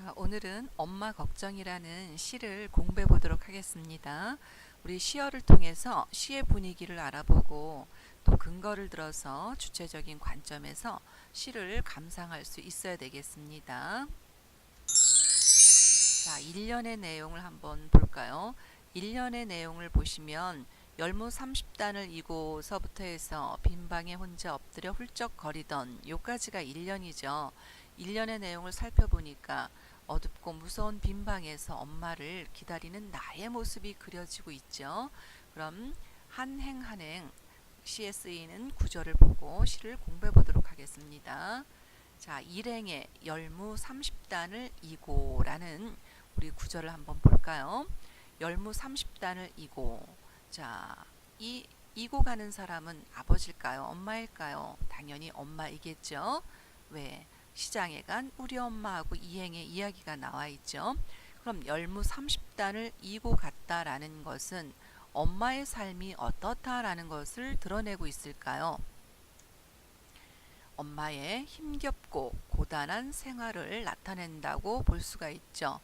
자, 오늘은 엄마 걱정이라는 시를 공부해 보도록 하겠습니다. 우리 시어를 통해서 시의 분위기를 알아보고 또 근거를 들어서 주체적인 관점에서 시를 감상할 수 있어야 되겠습니다. 자, 1년의 내용을 한번 볼까요? 1년의 내용을 보시면 열무 30단을 이고서부터 해서 빈방에 혼자 엎드려 훌쩍 거리던 요까지가 1년이죠. 1년의 내용을 살펴보니까 어둡고 무서운 빈방에서 엄마를 기다리는 나의 모습이 그려지고 있죠. 그럼 한 행 한 행 시에 쓰이는 구절을 보고 시를 공부해 보도록 하겠습니다. 자, 일행의 열무 30단을 이고라는 우리 구절을 한번 볼까요? 열무 30단을 이고. 자, 이고 가는 사람은 아버지일까요? 엄마일까요? 당연히 엄마이겠죠. 왜? 시장에 간 우리 엄마하고 이행의 이야기가 나와 있죠. 그럼 열무 30단을 이고 갔다라는 것은 엄마의 삶이 어떻다라는 것을 드러내고 있을까요? 엄마의 힘겹고 고단한 생활을 나타낸다고 볼 수가 있죠.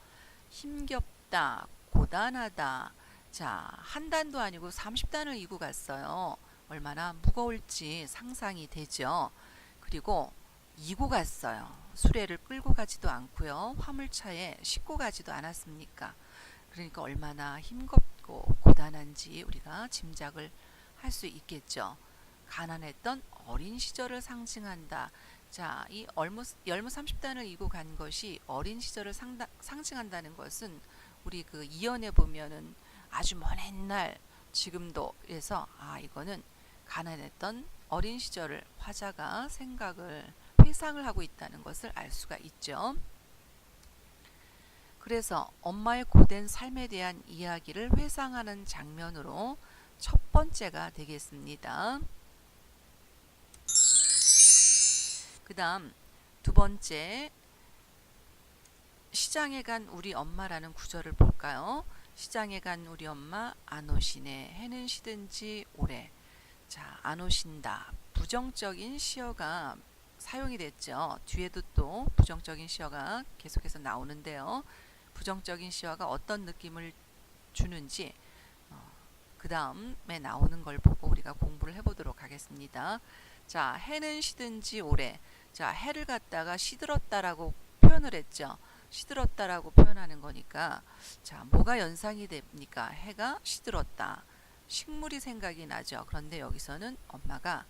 힘겹다, 고단하다. 자, 한 단도 아니고 30단을 이고 갔어요. 얼마나 무거울지 상상이 되죠. 그리고 이고 갔어요. 수레를 끌고 가지도 않고요. 화물차에 싣고 가지도 않았습니까? 그러니까 얼마나 힘겹고 고단한지 우리가 짐작을 할 수 있겠죠. 가난했던 어린 시절을 상징한다. 자, 이 열무 30단을 이고 간 것이 어린 시절을 상징한다는 것은 우리 그 이연에 보면은 아주 먼 옛날 지금도 해서 이거는 가난했던 어린 시절을 화자가 회상을 하고 있다는 것을 알 수가 있죠. 그래서 엄마의 고된 삶에 대한 이야기를 회상하는 장면으로 첫 번째가 되겠습니다. 그 다음 두 번째, 시장에 간 우리 엄마라는 구절을 볼까요? 시장에 간 우리 엄마 안 오시네. 해는 시든지 오래. 자, 안 오신다. 부정적인 시어가 사용이 됐죠. 뒤에도 또 부정적인 시어가 계속해서 나오는데요. 부정적인 시어가 어떤 느낌을 주는지 그 다음에 나오는 걸 보고 우리가 공부를 해보도록 하겠습니다. 자, 해는 시든지 오래. 자, 해를 갖다가 시들었다라고 표현을 했죠. 시들었다라고 표현하는 거니까 자, 뭐가 연상이 됩니까? 해가 시들었다. 식물이 생각이 나죠. 그런데 여기서는 엄마가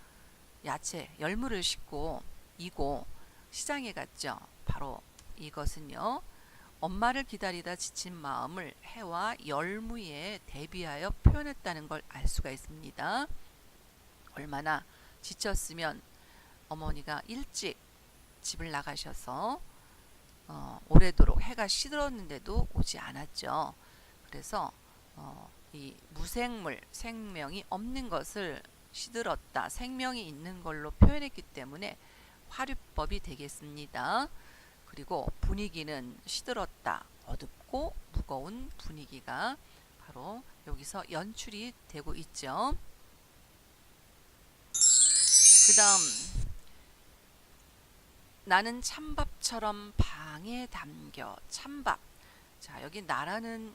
야채, 열무를 싣고 이고 시장에 갔죠. 바로 이것은요. 엄마를 기다리다 지친 마음을 해와 열무에 대비하여 표현했다는 걸 알 수가 있습니다. 얼마나 지쳤으면 어머니가 일찍 집을 나가셔서 오래도록 해가 시들었는데도 오지 않았죠. 그래서 이 무생물, 생명이 없는 것을 시들었다, 생명이 있는 걸로 표현했기 때문에 화류법이 되겠습니다. 그리고 분위기는 시들었다, 어둡고 무거운 분위기가 바로 여기서 연출이 되고 있죠. 그 다음 나는 찬밥처럼 방에 담겨. 찬밥. 자, 여기 나라는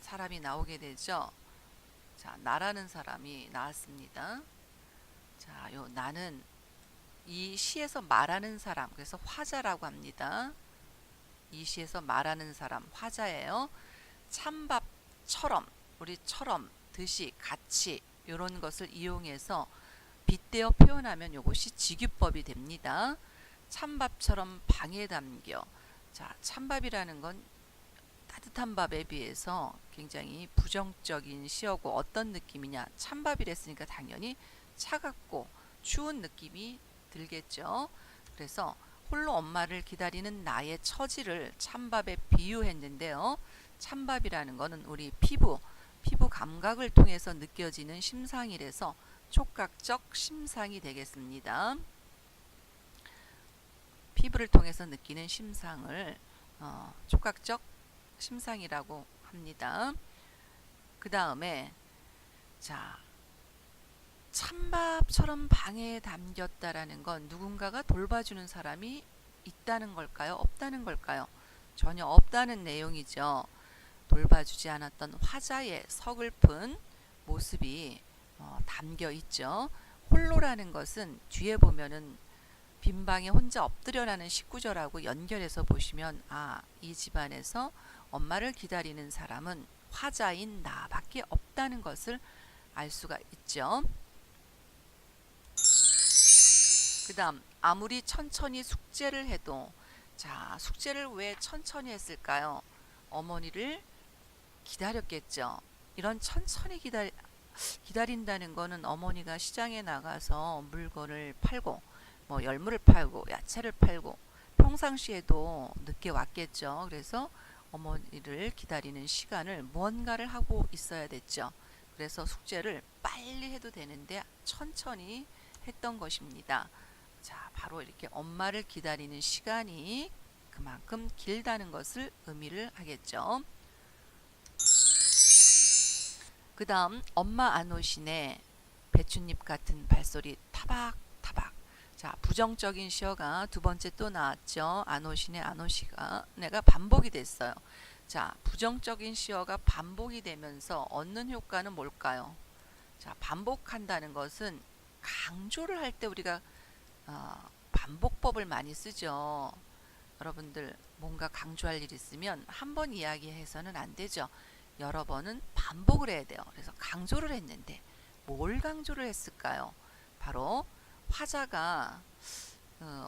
사람이 나오게 되죠. 자, 나라는 사람이 나왔습니다. 자, 요 나는 이 시에서 말하는 사람, 그래서 화자라고 합니다. 이 시에서 말하는 사람 화자예요. 찬밥처럼, 우리처럼, 듯이, 같이 이런 것을 이용해서 빗대어 표현하면 이것이 직유법이 됩니다. 찬밥처럼 방에 담겨. 자, 찬밥이라는 건 따뜻한 밥에 비해서 굉장히 부정적인 시어고 어떤 느낌이냐? 찬밥이랬으니까 당연히 차갑고 추운 느낌이 들겠죠. 그래서 홀로 엄마를 기다리는 나의 처지를 찬밥에 비유했는데요. 찬밥이라는 것은 우리 피부 감각을 통해서 느껴지는 심상이라서 촉각적 심상이 되겠습니다. 피부를 통해서 느끼는 심상을 촉각적 심상이라고 합니다. 그 다음에 자, 찬밥처럼 방에 담겼다라는 건 누군가가 돌봐주는 사람이 있다는 걸까요? 없다는 걸까요? 전혀 없다는 내용이죠. 돌봐주지 않았던 화자의 서글픈 모습이 담겨 있죠. 홀로라는 것은 뒤에 보면은 빈방에 혼자 엎드려라는 19절하고 연결해서 보시면 이 집안에서 엄마를 기다리는 사람은 화자인 나밖에 없다는 것을 알 수가 있죠. 그 다음 아무리 천천히 숙제를 해도 숙제를 왜 천천히 했을까요? 어머니를 기다렸겠죠. 이런 천천히 기다린다는 거는 어머니가 시장에 나가서 물건을 팔고 열무를 팔고 야채를 팔고 평상시에도 늦게 왔겠죠. 그래서 어머니를 기다리는 시간을 무언가를 하고 있어야 됐죠. 그래서 숙제를 빨리 해도 되는데 천천히 했던 것입니다. 바로 이렇게 엄마를 기다리는 시간이 그만큼 길다는 것을 의미를 하겠죠. 그 다음 엄마 안 오시네. 배춧잎 같은 발소리 타박타박. 부정적인 시어가 두 번째 또 나왔죠. 안 오시네 안 오시가 내가 반복이 됐어요. 부정적인 시어가 반복이 되면서 얻는 효과는 뭘까요? 반복한다는 것은 강조를 할 때 우리가 반복법을 많이 쓰죠. 여러분들 뭔가 강조할 일 있으면 한 번 이야기해서는 안 되죠. 여러 번은 반복을 해야 돼요. 그래서 강조를 했는데 뭘 강조를 했을까요? 바로 화자가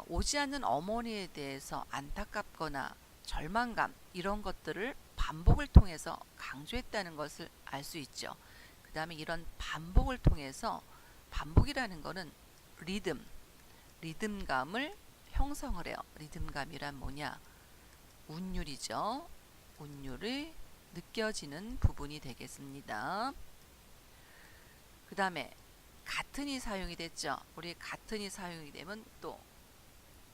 오지 않는 어머니에 대해서 안타깝거나 절망감 이런 것들을 반복을 통해서 강조했다는 것을 알 수 있죠. 그 다음에 이런 반복을 통해서 반복이라는 것은 리듬감을 형성을 해요. 리듬감이란 뭐냐? 운율이죠. 운율이 느껴지는 부분이 되겠습니다. 그 다음에 같은이 사용이 됐죠. 우리 같은이 사용이 되면 또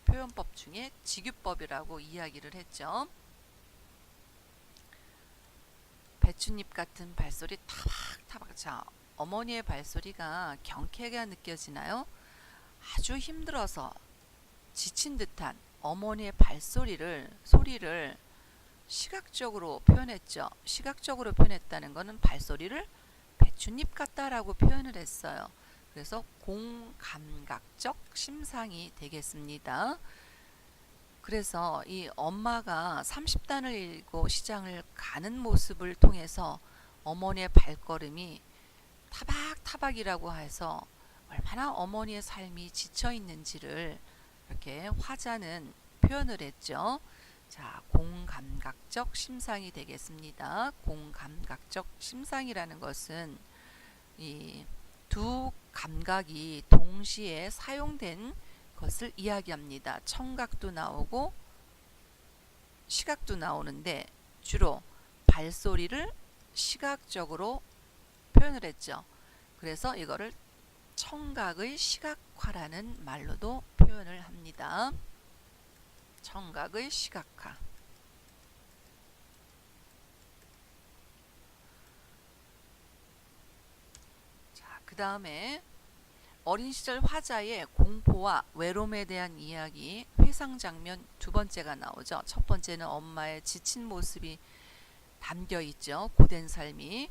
표현법 중에 직유법이라고 이야기를 했죠. 배춧잎 같은 발소리 타박타박. 어머니의 발소리가 경쾌하게 느껴지나요? 아주 힘들어서 지친 듯한 어머니의 소리를 시각적으로 표현했죠. 시각적으로 표현했다는 것은 발소리를 배춧잎 같다라고 표현을 했어요. 그래서 공감각적 심상이 되겠습니다. 그래서 이 엄마가 30단을 읽고 시장을 가는 모습을 통해서 어머니의 발걸음이 타박타박이라고 해서 얼마나 어머니의 삶이 지쳐 있는지를 이렇게 화자는 표현을 했죠. 공감각적 심상이 되겠습니다. 공감각적 심상이라는 것은 이 두 감각이 동시에 사용된 것을 이야기합니다. 청각도 나오고 시각도 나오는데 주로 발소리를 시각적으로 표현을 했죠. 그래서 이거를 청각의 시각화라는 말로도 표현을 합니다. 청각의 시각화. 그 다음에 어린 시절 화자의 공포와 외로움에 대한 이야기 회상 장면 두 번째가 나오죠. 첫 번째는 엄마의 지친 모습이 담겨 있죠. 고된 삶이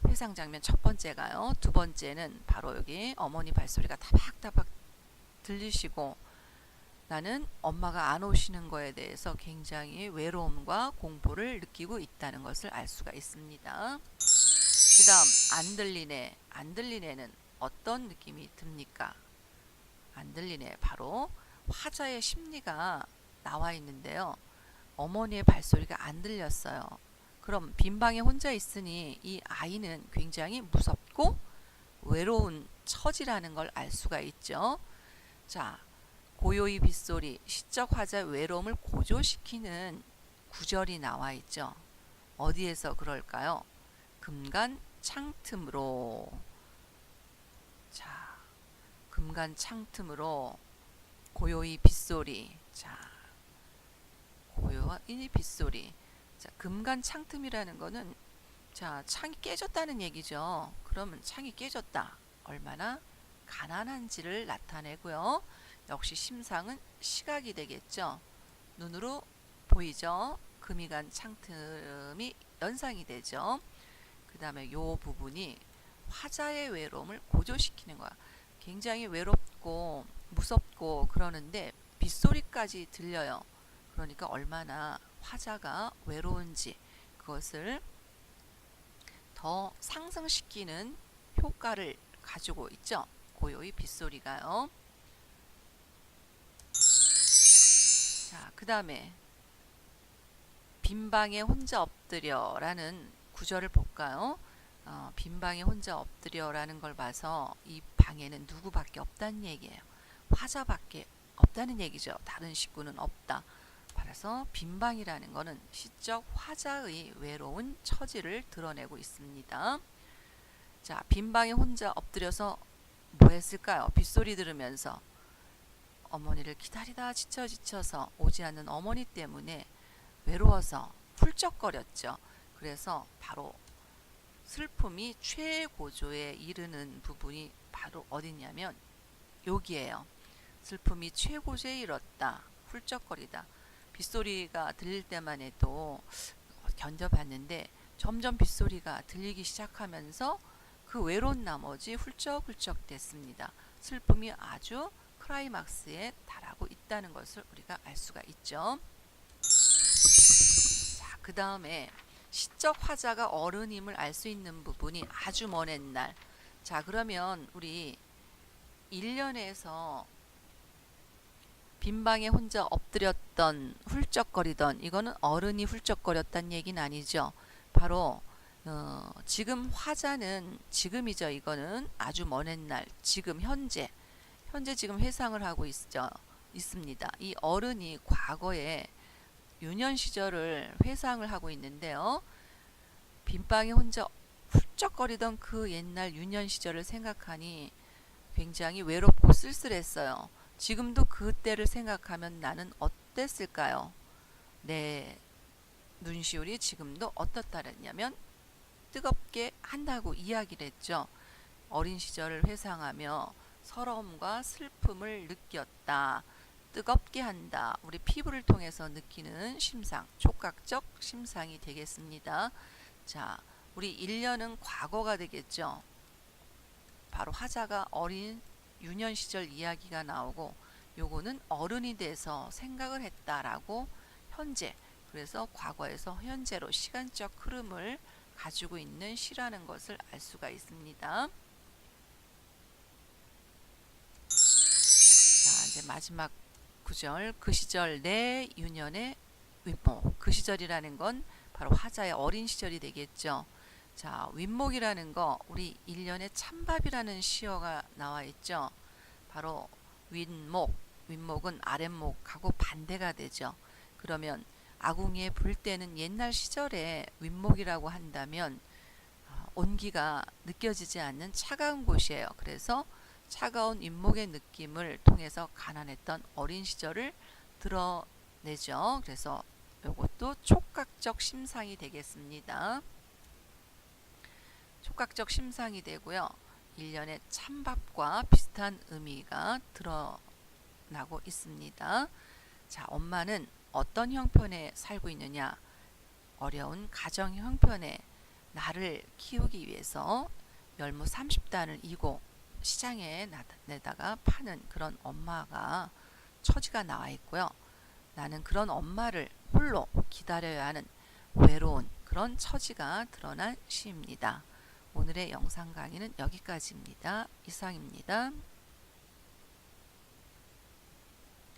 회상 장면 첫 번째가요. 두 번째는 바로 여기 어머니 발소리가 타박타박 들리시고 나는 엄마가 안 오시는 거에 대해서 굉장히 외로움과 공포를 느끼고 있다는 것을 알 수가 있습니다. 그 다음 안 들리네. 안 들리네는 어떤 느낌이 듭니까? 안 들리네. 바로 화자의 심리가 나와 있는데요. 어머니의 발소리가 안 들렸어요. 그럼 빈방에 혼자 있으니 이 아이는 굉장히 무섭고 외로운 처지라는 걸 알 수가 있죠. 고요히 빗소리, 시적 화자의 외로움을 고조시키는 구절이 나와 있죠. 어디에서 그럴까요? 금간 창틈으로. 금간 창틈으로 고요히 빗소리. 고요히 빗소리. 금간 창틈이라는 거는 창이 깨졌다는 얘기죠. 그러면 창이 깨졌다. 얼마나 가난한지를 나타내고요. 역시 심상은 시각이 되겠죠. 눈으로 보이죠. 금이 간 창틈이 연상이 되죠. 그 다음에 요 부분이 화자의 외로움을 고조시키는 거야. 굉장히 외롭고 무섭고 그러는데 빗소리까지 들려요. 그러니까 얼마나 화자가 외로운지 그것을 더 상승시키는 효과를 가지고 있죠. 고요히 빗소리가요. 자, 그 다음에 빈방에 혼자 엎드려 라는 구절을 볼까요? 빈방에 혼자 엎드려 라는 걸 봐서 이 방에는 누구밖에 없다는 얘기예요. 화자밖에 없다는 얘기죠. 다른 식구는 없다. 그래서 빈방이라는 것은 시적 화자의 외로운 처지를 드러내고 있습니다. 자, 빈방에 혼자 엎드려서 뭐 했을까요? 빗소리 들으면서 어머니를 기다리다 지쳐서 오지 않는 어머니 때문에 외로워서 훌쩍거렸죠. 그래서 바로 슬픔이 최고조에 이르는 부분이 바로 어디냐면 여기에요. 슬픔이 최고조에 이뤘다. 훌쩍거리다. 빗소리가 들릴 때만 해도 견뎌봤는데 점점 빗소리가 들리기 시작하면서 그 외로운 나머지 훌쩍훌쩍 됐습니다. 슬픔이 아주 클라이막스에 달하고 있다는 것을 우리가 알 수가 있죠. 자, 그 다음에 시적 화자가 어른임을 알 수 있는 부분이 아주 먼 옛날. 자, 그러면 우리 1년에서 빈방에 혼자 엎드렸던 훌쩍거리던 이거는 어른이 훌쩍거렸다는 얘기는 아니죠. 바로 지금 화자는 지금이죠. 이거는 아주 먼 옛날 지금 현재 지금 회상을 하고 있습니다. 이 어른이 과거에 유년 시절을 회상을 하고 있는데요. 빈방에 혼자 훌쩍거리던 그 옛날 유년 시절을 생각하니 굉장히 외롭고 쓸쓸했어요. 지금도 그때를 생각하면 나는 어땠을까요? 내 눈시울이 지금도 어떻다랬냐면 뜨겁게 한다고 이야기를 했죠. 어린 시절을 회상하며 서러움과 슬픔을 느꼈다. 뜨겁게 한다. 우리 피부를 통해서 느끼는 심상, 촉각적 심상이 되겠습니다. 자, 우리 1년은 과거가 되겠죠. 바로 화자가 어린 유년 시절 이야기가 나오고 요거는 어른이 돼서 생각을 했다라고 현재, 그래서 과거에서 현재로 시간적 흐름을 가지고 있는 시라는 것을 알 수가 있습니다. 자, 이제 마지막 구절. 그 시절 내 유년의 윗목. 그 시절이라는 건 바로 화자의 어린 시절이 되겠죠. 자, 윗목이라는 거 우리 1년에 찬밥이라는 시어가 나와 있죠. 바로 윗목, 윗목은 아랫목하고 반대가 되죠. 그러면 아궁이에 불 때는 옛날 시절에 윗목이라고 한다면 온기가 느껴지지 않는 차가운 곳이에요. 그래서 차가운 윗목의 느낌을 통해서 가난했던 어린 시절을 드러내죠. 그래서 이것도 촉각적 심상이 되겠습니다. 촉각적 심상이 되고요. 1년의 찬밥과 비슷한 의미가 드러나고 있습니다. 자, 엄마는 어떤 형편에 살고 있느냐? 어려운 가정 형편에 나를 키우기 위해서 열무 30단을 이고 시장에 내다가 파는 그런 엄마가 처지가 나와 있고요. 나는 그런 엄마를 홀로 기다려야 하는 외로운 그런 처지가 드러난 시입니다. 오늘의 영상 강의는 여기까지입니다. 이상입니다.